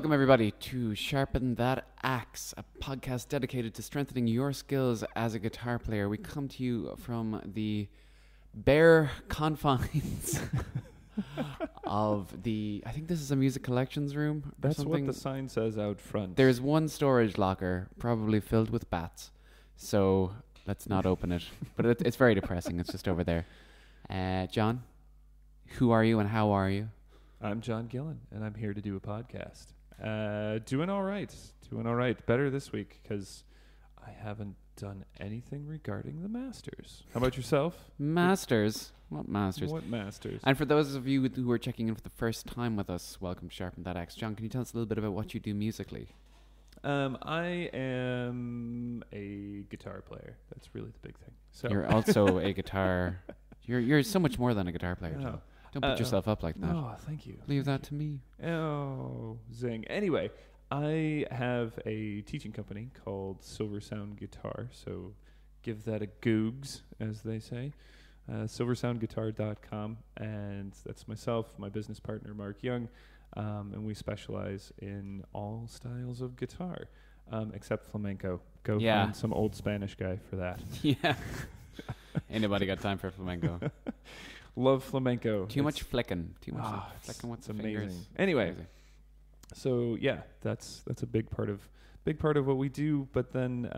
Welcome, everybody, to Sharpen That Axe, a podcast dedicated to strengthening your skills as a guitar player. We come to you from the bare confines of the... I think this is a music collections room. That's what the sign says out front. There's one storage locker, probably filled with bats. So let's not open it. But it's very depressing. It's just over there. John, who are you and how are you? I'm John Gillen, and I'm here to do a podcast. Doing all right. Better this week because I haven't done anything regarding the Masters. How about yourself? Masters? What Masters? What Masters? And for those of you who are checking in for the first time with us, welcome to Sharpen That Axe. John, can you tell us a little bit about what you do musically? I am a guitar player. That's really the big thing. So You're also a guitar... You're so much more than a guitar player, John. Oh. Don't put yourself up like that. Oh, thank you. Leave that to me. Oh, zing. Anyway, I have a teaching company called Silver Sound Guitar, so give that a googs, as they say. silversoundguitar.com, and that's myself, my business partner, Mark Young, and we specialize in all styles of guitar, except flamenco. Go find some old Spanish guy for that. Yeah. Anybody got time for flamenco? Love flamenco. Too much flicking. Flicking with it's the amazing. fingers. Anyway, so yeah, that's a big part of what we do. But then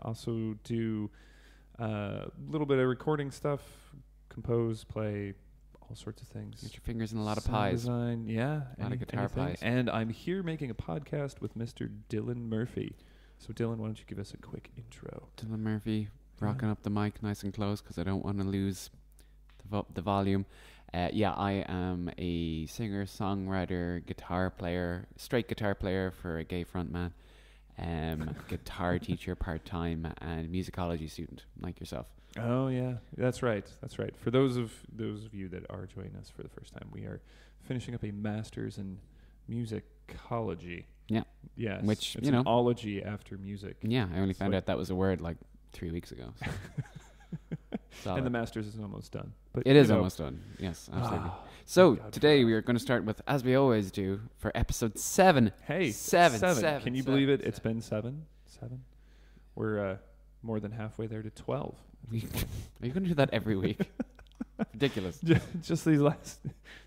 also do a little bit of recording stuff, compose, play, all sorts of things. Get your fingers in a lot of Sound pies. Design, yeah, A lot of guitar anything. pies. And I'm here making a podcast with Mr. Dylan Murphy. So Dylan, why don't you give us a quick intro? Dylan Murphy, rocking up the mic nice and close because I don't want to lose the volume. I am a singer, songwriter, guitar player, straight guitar player for a gay frontman, guitar teacher part-time, and musicology student like yourself. Oh yeah, that's right. For those of you that are joining us for the first time, we are finishing up a master's in musicology. Yeah. Yes. Which, it's an ology after music. Yeah, I only found out that was a word like 3 weeks ago. So. And the master's is almost done. But it is almost done. Yes, absolutely. So today we are going to start with, as we always do, for episode 7. Hey, seven. Can you believe it? It's been 7. We're more than halfway there to 12. Are you going to do that every week? Ridiculous. Just these last,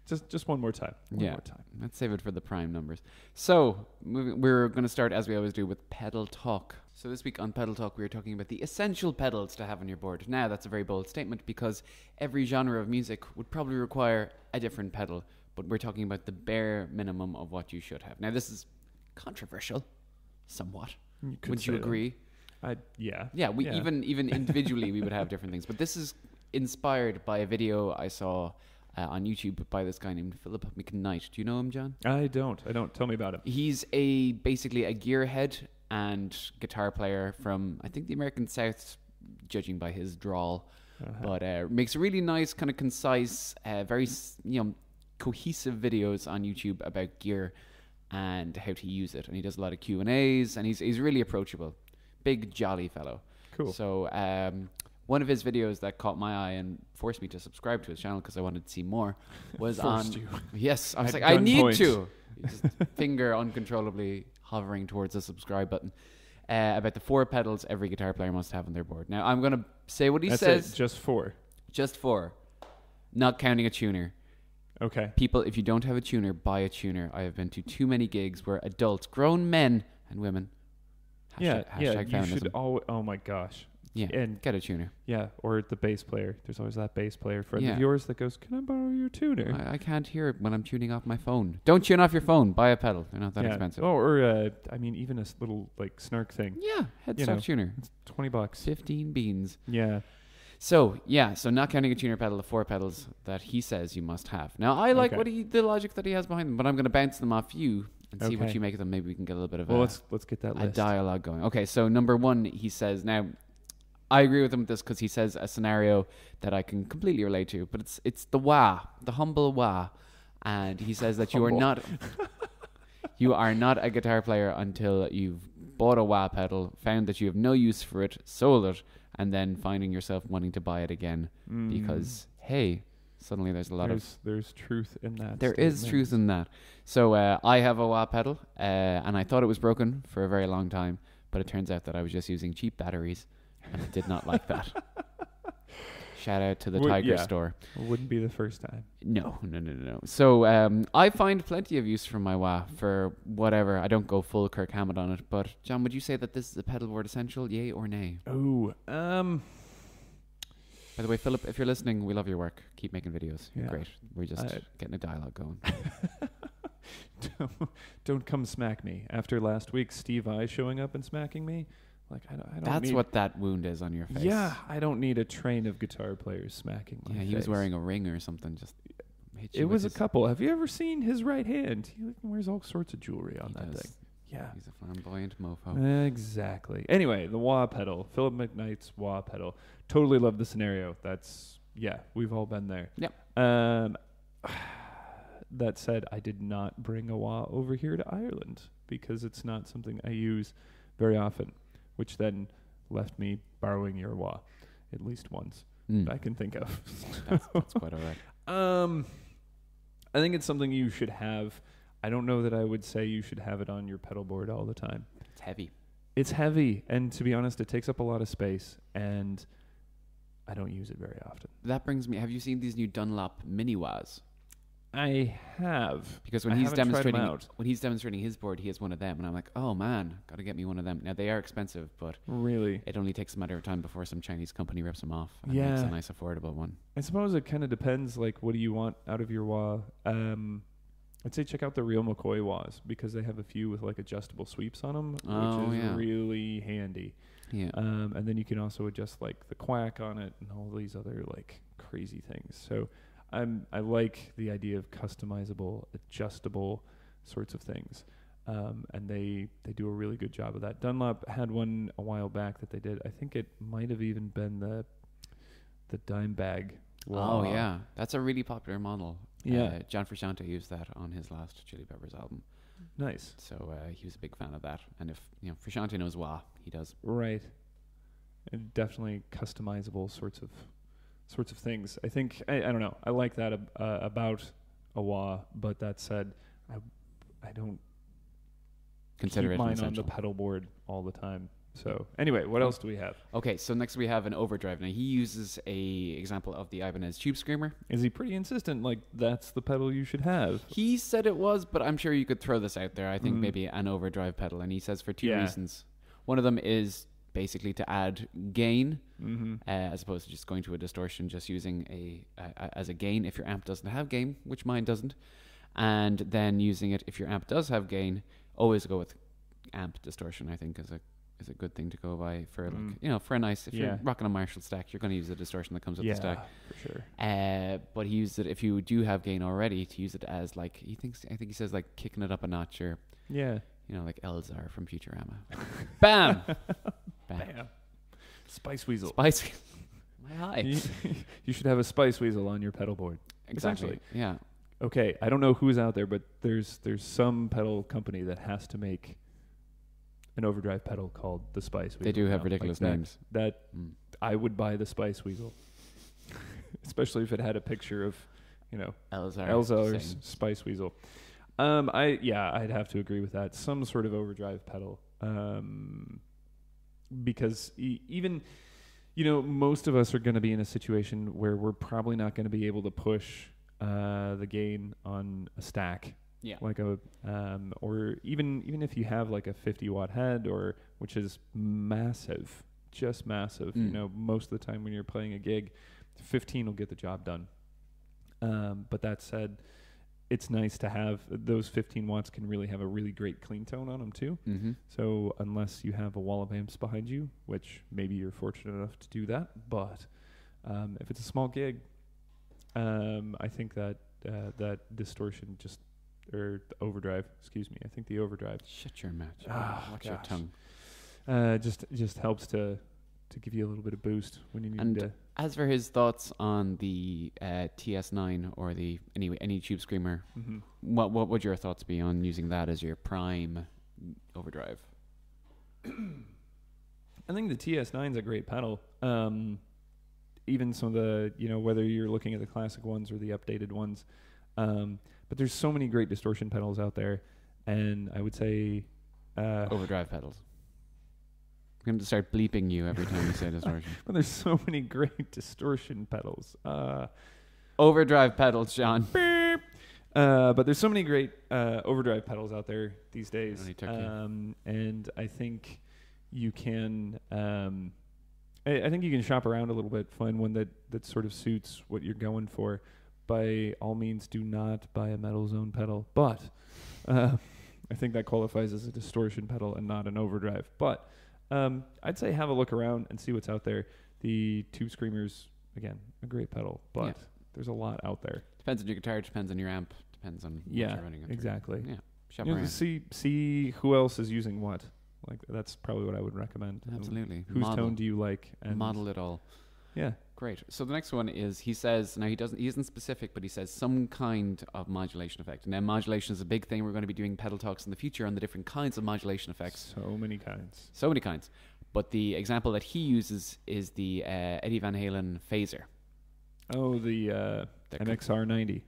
just one more time. One more time. Let's save it for the prime numbers. So we're going to start, as we always do, with pedal talk. So this week on Pedal Talk, we are talking about the essential pedals to have on your board. Now, that's a very bold statement because every genre of music would probably require a different pedal, but we're talking about the bare minimum of what you should have. Now, this is controversial, somewhat. Would you agree? Yeah. Even individually, we would have different things, but this is inspired by a video I saw on YouTube by this guy named Philip McKnight. Do you know him, John? I don't. Tell me about him. He's basically a gearhead and guitar player from, I think, the American South, judging by his drawl. But makes really nice, kind of concise, very cohesive videos on YouTube about gear and how to use it. And he does a lot of Q&As, and he's really approachable. Big, jolly fellow. Cool. So one of his videos that caught my eye and forced me to subscribe to his channel because I wanted to see more was Yes, I was like, I need to. Just finger uncontrollably hovering towards the subscribe button. About the 4 pedals every guitar player must have on their board. Now, I'm going to say what he says. Just 4. Just 4. Not counting a tuner. Okay. People, if you don't have a tuner, buy a tuner. I have been to too many gigs where adults, grown men and women, hashtag feminism. You should oh my gosh. Yeah, and get a tuner. Yeah, or the bass player. There's always that bass player friend of yours that goes, "Can I borrow your tuner?" I can't hear it when I'm tuning off my phone. Don't tune off your phone. Buy a pedal. They're not that expensive. Oh, or even a little like snark thing. Yeah, headstock tuner. It's $20. 15 beans. Yeah. So not counting a tuner pedal, the 4 pedals that he says you must have. Now, I like the logic that he has behind them, but I'm going to bounce them off you and see what you make of them. Maybe we can get a little bit of let's get that list. A dialogue going. Okay, so number 1, he says, now, I agree with him with this because he says a scenario that I can completely relate to, but it's the wah, the humble wah. And he says that you are not a guitar player until you've bought a wah pedal, found that you have no use for it, sold it, and then finding yourself wanting to buy it again because, hey, Suddenly there's a lot of... There's truth in that. There is truth in that. So I have a wah pedal, and I thought it was broken for a very long time, but it turns out that I was just using cheap batteries, and I did not like that. Shout out to the Tiger store. Wouldn't be the first time. No. So I find plenty of use for my wah for whatever. I don't go full Kirk Hammett on it, but John, would you say that this is a pedal board essential, yay or nay? Oh, By the way, Philip, if you're listening, we love your work. Keep making videos. Yeah. Great. We're just getting a dialogue going. Don't come smack me. After last week, Steve I showing up and smacking me, like I don't That's need, what that wound is on your face. Yeah, I don't need a train of guitar players smacking my face. Yeah, he was wearing a ring or something. Just hit you it with was a his... couple. Have you ever seen his right hand? He wears all sorts of jewelry on He that does. thing. Yeah. He's a flamboyant mofo. Exactly. Anyway, the wah pedal. Philip McKnight's wah pedal. Totally love the scenario. We've all been there. Yep. That said, I did not bring a wah over here to Ireland because it's not something I use very often, which then left me borrowing your wah at least once that I can think of. That's quite all right. I think it's something you should have. I don't know that I would say you should have it on your pedal board all the time. It's heavy. It's heavy, and to be honest, it takes up a lot of space, and I don't use it very often. That brings me... Have you seen these new Dunlop mini wahs? I have. Because when he's demonstrating his board, he has one of them, and I'm like, oh man, gotta get me one of them. Now they are expensive, but really, it only takes a matter of time before some Chinese company rips them off and Yeah. makes a nice affordable one. I suppose it kind of depends. Like, what do you want out of your wah? I'd say check out the Real McCoy wahs because they have a few with like adjustable sweeps on them, which is really handy. Yeah. And then you can also adjust like the quack on it and all these other like crazy things. So I like the idea of customizable, adjustable sorts of things. And they do a really good job of that. Dunlop had one a while back that they did. I think it might have even been the dime bag. Oh yeah, that's a really popular model. Yeah. John Frusciante used that on his last Chili Peppers album. Nice. So he was a big fan of that. And if Frusciante knows wah, he does. Right. And definitely customizable sorts of things. I think I don't know. I like that about a wah, but that said, I don't Consider keep it mine essential. on the pedal board all the time. So anyway, what else do we have? Okay, so next we have an overdrive. Now he uses a example of the Ibanez Tube Screamer. Is he pretty insistent? Like that's the pedal you should have? He said it was, but I'm sure you could throw this out there. I think maybe an overdrive pedal, and he says for two reasons. One of them is basically to add gain, as opposed to just going to a distortion, just using as a gain if your amp doesn't have gain, which mine doesn't, and then using it if your amp does have gain. Always go with amp distortion. I think is a good thing to go by for for a nice. If you're rocking a Marshall stack, you're going to use the distortion that comes with the stack. For sure. But he used it if you do have gain already to use it as like I think he says like kicking it up a notch or like Elzar from Futurama. Bam. Bam. Spice Weasel. Spice. My high. You should have a Spice Weasel on your pedal board. Exactly. Yeah. Okay, I don't know who's out there, but there's some pedal company that has to make an overdrive pedal called the Spice Weasel. They do have ridiculous names. That I would buy the Spice Weasel, especially if it had a picture of, Elzar's Spice Weasel. I'd have to agree with that. Some sort of overdrive pedal, because even, most of us are going to be in a situation where we're probably not going to be able to push the gain on a stack. Yeah. Like or even if you have like a 50 watt head which is massive, just massive. Most of the time when you're playing a gig, 15 will get the job done. But that said, it's nice to have those 15 watts can really have a really great clean tone on them too. Mm-hmm. So unless you have a wall of amps behind you, which maybe you're fortunate enough to do that, but if it's a small gig, I think that distortion or the overdrive, excuse me. I think the overdrive. Shut your mouth. Watch your tongue. Just helps to give you a little bit of boost when you need and to. As for his thoughts on the TS9 or any Tube Screamer, what would your thoughts be on using that as your prime overdrive? I think the TS9 is a great pedal. even some of the, whether you're looking at the classic ones or the updated ones. But there's so many great distortion pedals out there. And I would say... overdrive pedals. I'm going to start bleeping you every time you say distortion. But there's so many great distortion pedals. Overdrive pedals, John. Beep. But there's so many great overdrive pedals out there these days. And I think you can... I think you can shop around a little bit, find one that sort of suits what you're going for. By all means, do not buy a Metal Zone pedal. But I think that qualifies as a distortion pedal and not an overdrive. But I'd say have a look around and see what's out there. The Two Screamers, again, a great pedal, but there's a lot out there. Depends on your guitar, depends on your amp, depends on what you're running it exactly. through. Yeah, shop around. See who else is using what. Like that's probably what I would recommend. Absolutely. Whose tone do you like? And model it all. Yeah. Great. So the next one is, he says, now he isn't specific, but he says some kind of modulation effect. Now modulation is a big thing. We're going to be doing pedal talks in the future on the different kinds of modulation effects. So many kinds. So many kinds. But the example that he uses is the Eddie Van Halen phaser. Oh, the MXR 90.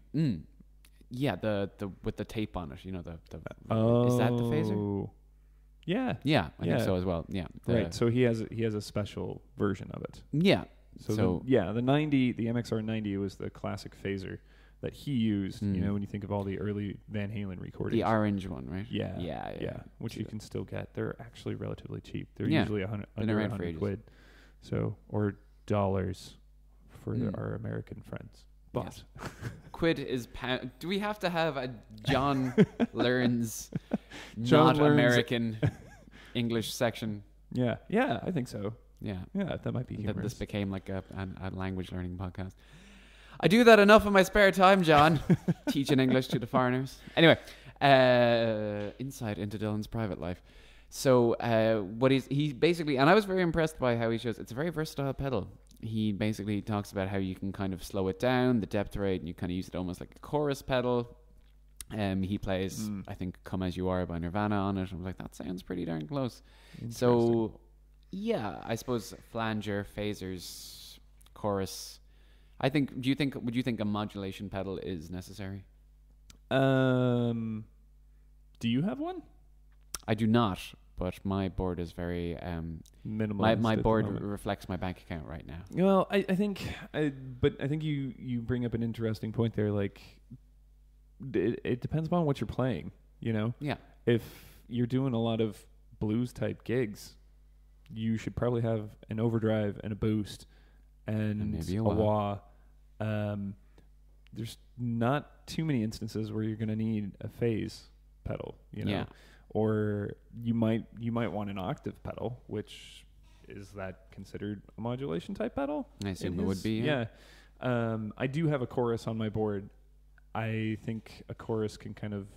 Yeah, the with the tape on it. Is that the phaser? Yeah. Yeah, I think so as well. Yeah. Right. So he has a special version of it. Yeah. So the 90, the MXR 90 was the classic phaser that he used. When you think of all the early Van Halen recordings. The orange one, right? Yeah. Which you can still get. They're actually relatively cheap. They're usually under 100 quid. So, or dollars for our American friends. But quid is pound. Do we have to have a John Learns John not Learns American English section? Yeah, I think so. Yeah, that might be humorous. This became like a language learning podcast. I do that enough in my spare time, John, teaching English to the foreigners. Anyway, insight into Dylan's private life. So he basically, and I was very impressed by how he shows, it's a very versatile pedal. He basically talks about how you can kind of slow it down, the depth rate, and you kind of use it almost like a chorus pedal. He plays, I think, Come As You Are by Nirvana on it. I was like, that sounds pretty darn close. So, yeah, I suppose flanger, phasers, chorus. Would you think a modulation pedal is necessary? Do you have one? I do not, but my board is very minimal. My board reflects my bank account right now. Well, I think you bring up an interesting point there. Like, it depends upon what you're playing. Yeah. If you're doing a lot of blues type gigs, you should probably have an overdrive and a boost and maybe a wah. There's not too many instances where you're going to need a phase pedal. Yeah. Or you might want an octave pedal, which is that considered a modulation type pedal? I assume it would be. Yeah. I do have a chorus on my board. I think a chorus can kind of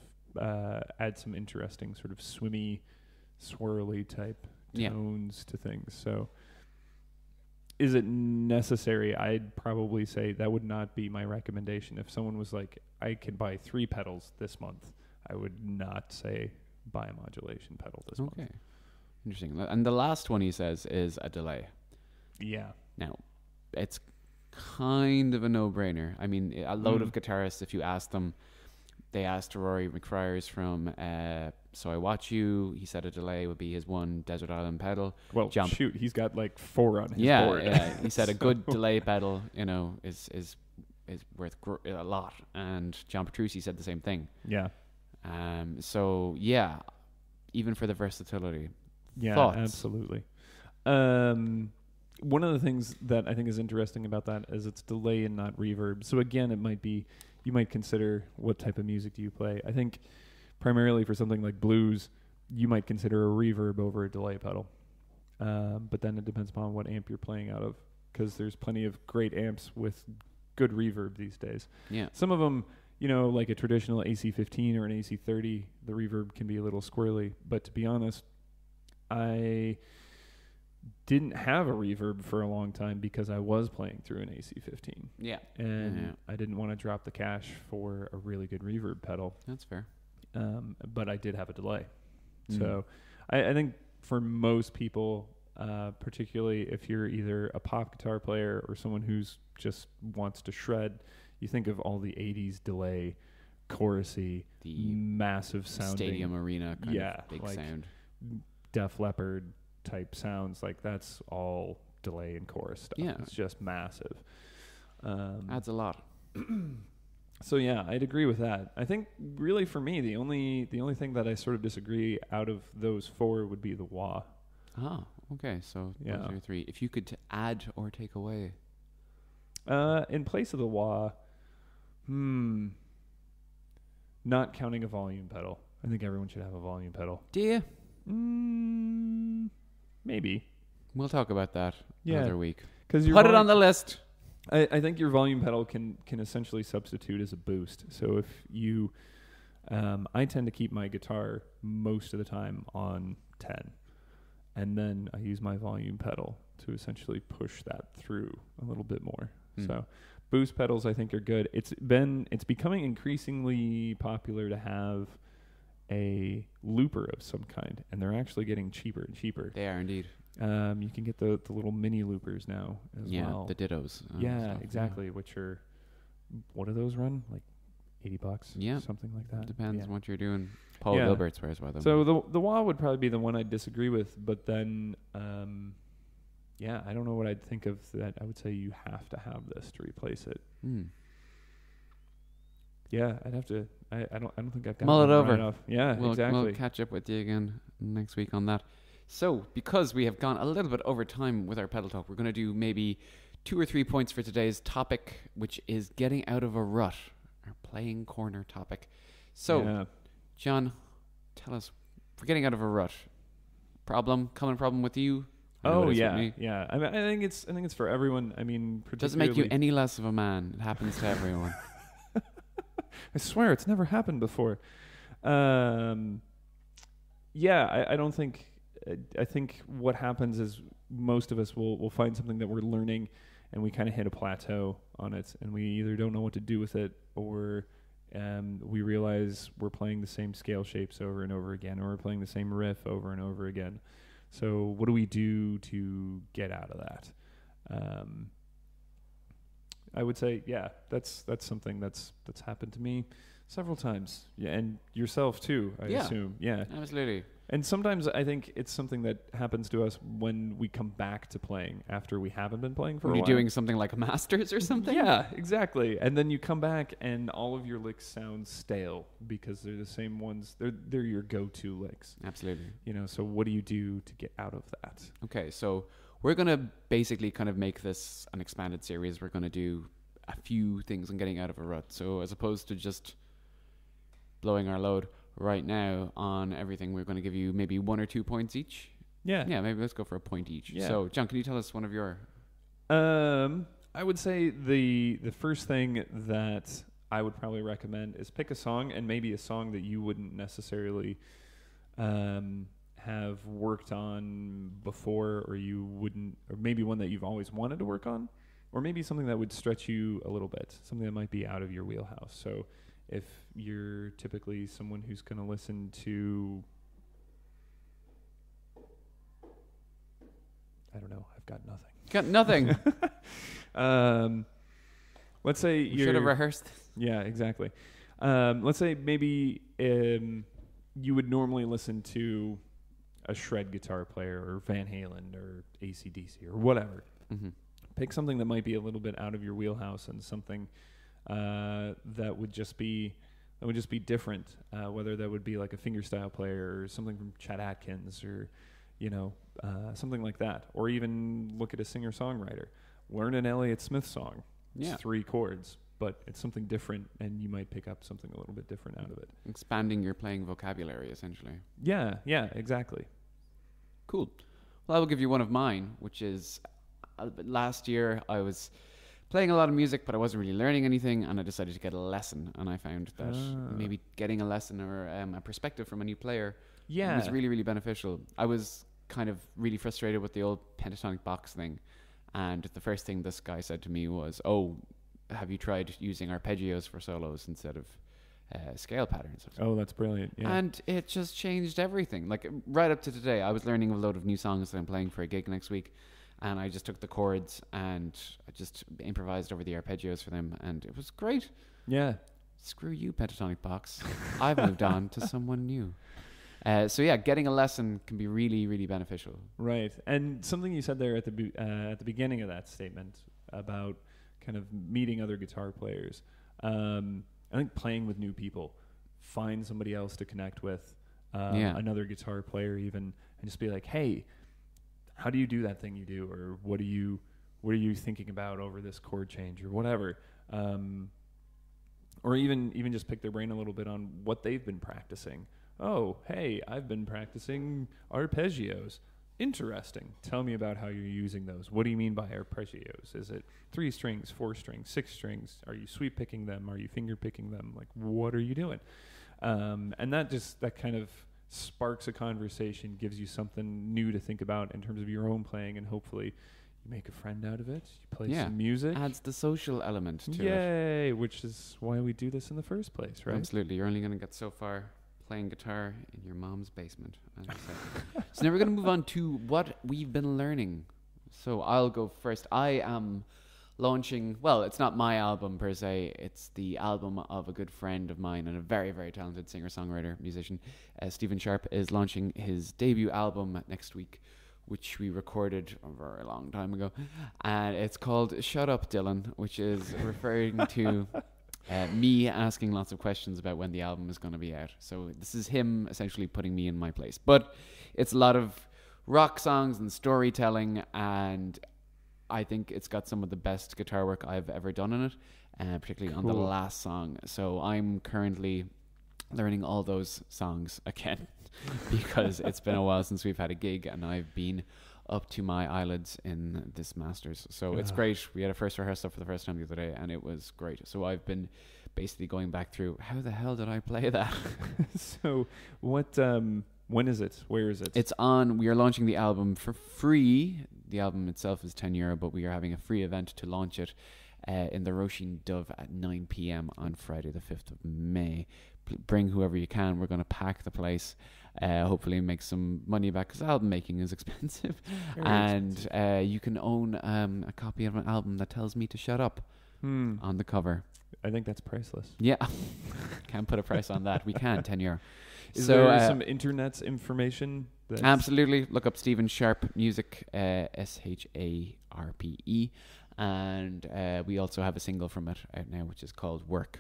add some interesting sort of swimmy, swirly type tones to things. So is it necessary? I'd probably say that would not be my recommendation. If someone was like, I can buy 3 pedals this month, I would not say buy a modulation pedal this month. Okay. Interesting. And the last one he says is a delay. Yeah. Now, it's kind of a no-brainer. I mean, a load of guitarists, if you ask them, they asked Rory McFryers from So I Watch You. He said a delay would be his one Desert Island pedal. Well, shoot, he's got like 4 on his board. Yeah, he said a good delay pedal, is worth a lot. And John Petrucci said the same thing. Yeah. So yeah, even for the versatility. Yeah, thoughts? Absolutely. One of the things that I think is interesting about that is it's delay and not reverb. So again, you might consider what type of music do you play. I think primarily for something like blues, you might consider a reverb over a delay pedal. But then it depends upon what amp you're playing out of, because there's plenty of great amps with good reverb these days. Yeah. Some of them, like a traditional AC-15 or an AC-30, the reverb can be a little squirrely. But to be honest, I didn't have a reverb for a long time because I was playing through an AC-15. Yeah. And I didn't want to drop the cash for a really good reverb pedal. That's fair. But I did have a delay. So I think for most people, particularly if you're either a pop guitar player or someone who's just wants to shred. You think of all the 80s delay, chorusy, The massive sounding. stadium arena kind of big like sound. Def Leppard type sounds. Like that's all delay and chorus stuff. Yeah. It's just massive. Adds a lot. So yeah, I'd agree with that. I think really for me, the only thing that I sort of disagree out of those four would be the wah. Ah, okay. So Yeah. those are your three. If you could add or take away. In place of the wah, not counting a volume pedal. I think everyone should have a volume pedal. Do you? Maybe. We'll talk about that another week. Because Put it on the list. I think your volume pedal can essentially substitute as a boost. So if you, I tend to keep my guitar most of the time on 10, and then I use my volume pedal to essentially push that through a little bit more. So boost pedals I think are good. It's becoming increasingly popular to have a looper of some kind, and they're actually getting cheaper and cheaper. They are indeed. You can get the little mini loopers now as well. The dittos. Yeah, stuff, exactly. Which are, what do those run? Like $80? Yeah. Something like that. Depends Yeah. on what you're doing. Paul Yeah. Gilbert swears by them. So the wah would probably be the one I'd disagree with, but then, I don't know what I'd think of that. I would say you have to have this to replace it. Yeah, I'd have to. I don't think I've got Mull it over. enough. Yeah, exactly. We'll catch up with you again next week on that. So, because we have gone a little bit over time with our pedal talk, we're going to do maybe 2 or 3 points for today's topic, which is getting out of a rut, our playing corner topic. So, John, tell us, for getting out of a rut, common problem with you? Oh yeah, yeah. I think it's for everyone. I mean, doesn't make you any less of a man. It happens to everyone. I swear, it's never happened before. I don't think. I think what happens is most of us will find something that we're learning, and we kind of hit a plateau on it, and we either don't know what to do with it, or we realize we're playing the same scale shapes over and over again, or we're playing the same riff over and over again. So what do we do to get out of that? I would say, that's something that's happened to me several times. Yeah, and yourself too, I assume. Yeah, absolutely. And sometimes I think it's something that happens to us when we come back to playing after we haven't been playing for a while. You're doing something like a Masters or something? Yeah, exactly. And then you come back and all of your licks sound stale because they're the same ones. They're your go-to licks. Absolutely. So what do you do to get out of that? Okay, so we're going to basically kind of make this an expanded series. We're going to do a few things on getting out of a rut. So as opposed to just blowing our load right now on everything, we're going to give you maybe 1 or 2 points each. Yeah, maybe let's go for a point each. Yeah. So, John, can you tell us one of your? I would say the first thing that I would probably recommend is pick a song, and maybe a song that you wouldn't necessarily have worked on before, or maybe one that you've always wanted to work on, or maybe something that would stretch you a little bit, something that might be out of your wheelhouse. So if you're typically someone who's going to listen to, I don't know, I've got nothing. Got nothing. Let's say you should have rehearsed. Yeah, exactly. Let's say maybe you would normally listen to a shred guitar player or Van Halen or AC/DC or whatever. Mm-hmm. Pick something that might be a little bit out of your wheelhouse and something that would just be different. Whether that would be like a fingerstyle player or something from Chet Atkins or something like that, or even look at a singer-songwriter. Learn an Elliott Smith song. It's 3 chords, but it's something different, and you might pick up something a little bit different out of it. Expanding your playing vocabulary, essentially. Yeah, exactly. Cool. Well, I will give you one of mine, which is last year I was playing a lot of music, but I wasn't really learning anything, and I decided to get a lesson, and I found that maybe getting a lesson or a perspective from a new player was really, really beneficial. I was kind of really frustrated with the old pentatonic box thing, and the first thing this guy said to me was, "Oh, have you tried using arpeggios for solos instead of scale patterns. Oh, that's brilliant. Yeah. And it just changed everything. Like right up to today, I was learning a load of new songs that I'm playing for a gig next week. And I just took the chords and I just improvised over the arpeggios for them. And it was great. Yeah. Screw you, pentatonic box. I've moved on to someone new. So yeah, getting a lesson can be really, really beneficial. Right. And something you said there at the beginning of that statement about kind of meeting other guitar players. I think playing with new people, find somebody else to connect with, another guitar player even, and just be like, hey, how do you do that thing you do? Or what are you thinking about over this chord change or whatever? Or even just pick their brain a little bit on what they've been practicing. Oh, hey, I've been practicing arpeggios. Interesting. Tell me about how you're using those. What do you mean by arpeggios? Is it 3 strings, 4 strings, 6 strings? Are you sweep picking them? Are you finger picking them? Like, what are you doing? And that kind of sparks a conversation, gives you something new to think about in terms of your own playing, and hopefully you make a friend out of it. You play some music. Adds the social element to it. Yay, which is why we do this in the first place, right? Absolutely. You're only going to get so far playing guitar in your mom's basement, as I said. So now we're going to move on to what we've been learning. So I'll go first. I am launching, well, it's not my album per se, it's the album of a good friend of mine and a very, very talented singer-songwriter, musician. Stephen Sharp is launching his debut album next week, which we recorded a very long time ago. And it's called Shut Up, Dylan, which is referring to me asking lots of questions about when the album is going to be out. So this is him essentially putting me in my place. But it's a lot of rock songs and storytelling, and I think it's got some of the best guitar work I've ever done in it, particularly on the last song. So I'm currently learning all those songs again because it's been a while since we've had a gig and I've been up to my eyelids in this Masters. So it's great. We had a first rehearsal for the first time the other day and it was great. So I've been basically going back through, how the hell did I play that? So what, when is it? Where is it? We are launching the album for free. The album itself is €10, but we are having a free event to launch it in the Roisin Dove at 9 p.m. on Friday the 5th of May. Bring whoever you can. We're going to pack the place. Hopefully make some money back because album making is expensive. You can own a copy of an album that tells me to shut up on the cover. I think that's priceless. Yeah. Can't put a price on that. We can, €10. Is there some internet's information? Absolutely. Look up Stephen Sharp Music, SHARPE. And we also have a single from it out now, which is called Work!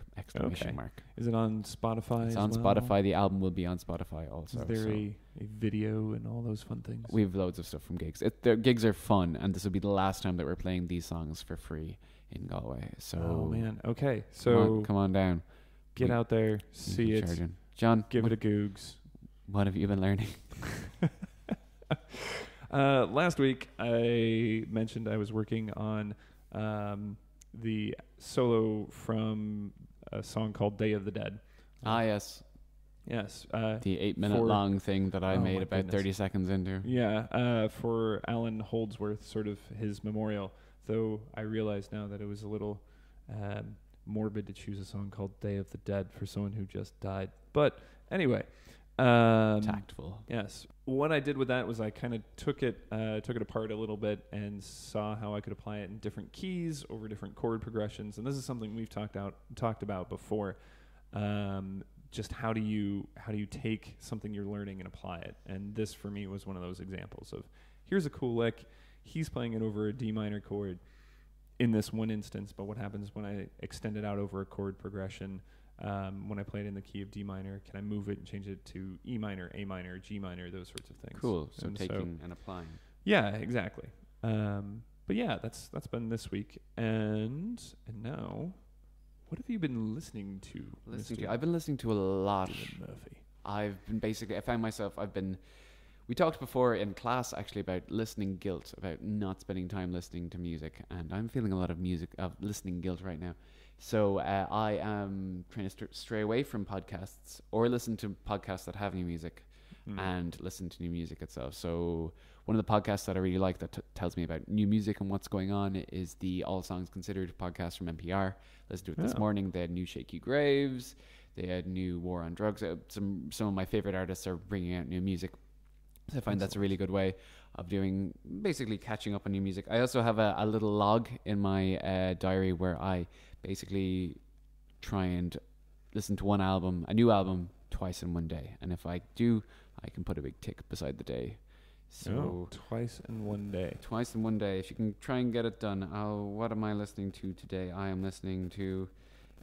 Mark. Is it on Spotify? It's on Spotify. The album will be on Spotify also. Is there a video and all those fun things? We have loads of stuff from gigs. The gigs are fun, and this will be the last time that we're playing these songs for free in Galway. So, oh man, okay. So come on down. Get out there, see it. John, give it a googs. What have you been learning? Last week, I mentioned I was working on the solo from a song called Day of the Dead. Yes. Yes. The 8-minute long thing that I made about 30 seconds into. Yeah, for Alan Holdsworth, sort of his memorial, though I realize now that it was a little morbid to choose a song called Day of the Dead for someone who just died. But anyway... tactful. Yes. What I did with that was I kind of took it apart a little bit and saw how I could apply it in different keys over different chord progressions. And this is something we've talked about before. Just how do you take something you're learning and apply it? And this for me was one of those examples of here's a cool lick. He's playing it over a D minor chord in this one instance, but what happens when I extend it out over a chord progression? When I play it in the key of D minor, can I move it and change it to E minor, A minor, G minor, those sorts of things? Cool. So taking and applying. Yeah, exactly. But yeah, that's been this week. And now, what have you been listening to? I've been listening to a lot. Murphy. I found myself, we talked before in class actually about listening guilt, about not spending time listening to music, and I'm feeling a lot of listening guilt right now. So I am trying to stray away from podcasts or listen to podcasts that have new music and listen to new music itself. So one of the podcasts that I really like that tells me about new music and what's going on is the All Songs Considered podcast from NPR. Listened to it this morning. They had new Shaky Graves. They had new War on Drugs. Some of my favorite artists are bringing out new music. So I find that's a really good way of doing, basically catching up on new music. I also have a little log in my diary where I basically try and listen to a new album, twice in one day. And if I do, I can put a big tick beside the day. So twice in one day. Twice in one day. If you can try and get it done. Oh, what am I listening to today? I am listening to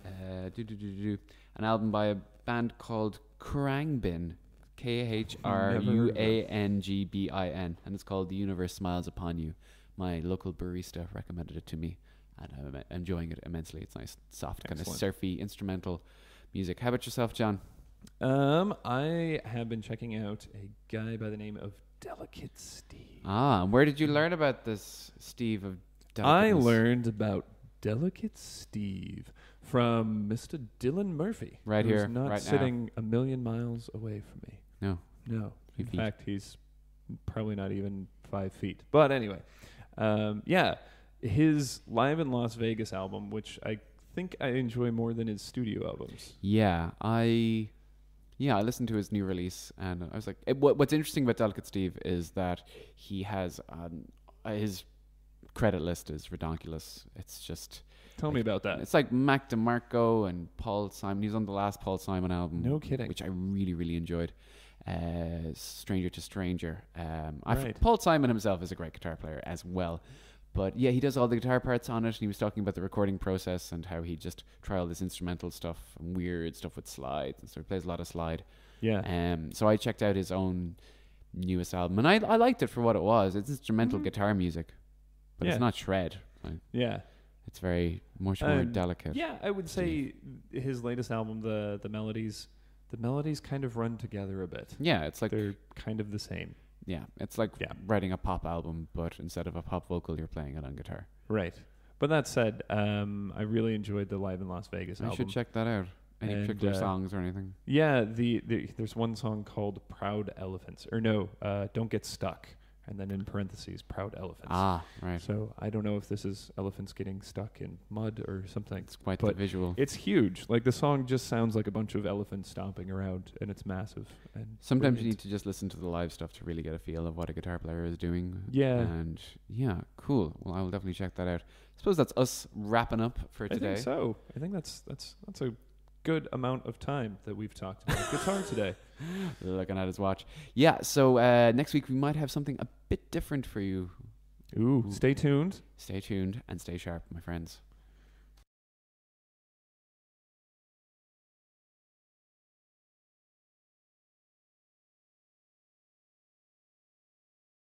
an album by a band called Khruangbin. Khruangbin. And it's called The Universe Smiles Upon You. My local barista recommended it to me, and I'm enjoying it immensely. It's nice, soft, kind of surfy, instrumental music. How about yourself, John? I have been checking out a guy by the name of Delicate Steve. And where did you learn about this Steve of Delicateness? I learned about Delicate Steve from Mr. Dylan Murphy. Right here, not right sitting a million miles away from me. No. In fact, he's probably not even 5 feet. But anyway, his Live in Las Vegas album, which I think I enjoy more than his studio albums. Yeah, I listened to his new release, and I was like, what's interesting about Delicate Steve is that he has his credit list is ridiculous. It's just... Tell me about that. It's like Mac DeMarco and Paul Simon. He's on the last Paul Simon album. No kidding. Which I really, really enjoyed. Stranger to Stranger. Right. Paul Simon himself is a great guitar player as well. But yeah, he does all the guitar parts on it, and he was talking about the recording process and how he just try all this instrumental stuff and weird stuff with slides, and so he plays a lot of slide. Yeah. So I checked out his own newest album, and I liked it for what it was. It's instrumental guitar music, but it's not shred. Yeah. It's very much more delicate. Yeah, I would say his latest album, the melodies kind of run together a bit. Yeah, it's like they're kind of the same. Yeah, it's like writing a pop album, but instead of a pop vocal, you're playing it on guitar. Right. But that said, I really enjoyed the Live in Las Vegas album. I should check that out. Any particular songs or anything? Yeah, there's one song called Proud Elephants. Or no, Don't Get Stuck. And then in parentheses, Proud Elephants. Ah, right. So I don't know if this is elephants getting stuck in mud or something. It's quite the visual. It's huge. Like, the song just sounds like a bunch of elephants stomping around, and it's massive. And sometimes you need to just listen to the live stuff to really get a feel of what a guitar player is doing. Yeah. And yeah, cool. Well, I will definitely check that out. I suppose that's us wrapping up for today. I think so. I think that's a good amount of time that we've talked about guitar today. Looking at his watch. Yeah, so next week we might have something a bit different for you. Ooh. Stay tuned. Stay tuned and stay sharp, my friends.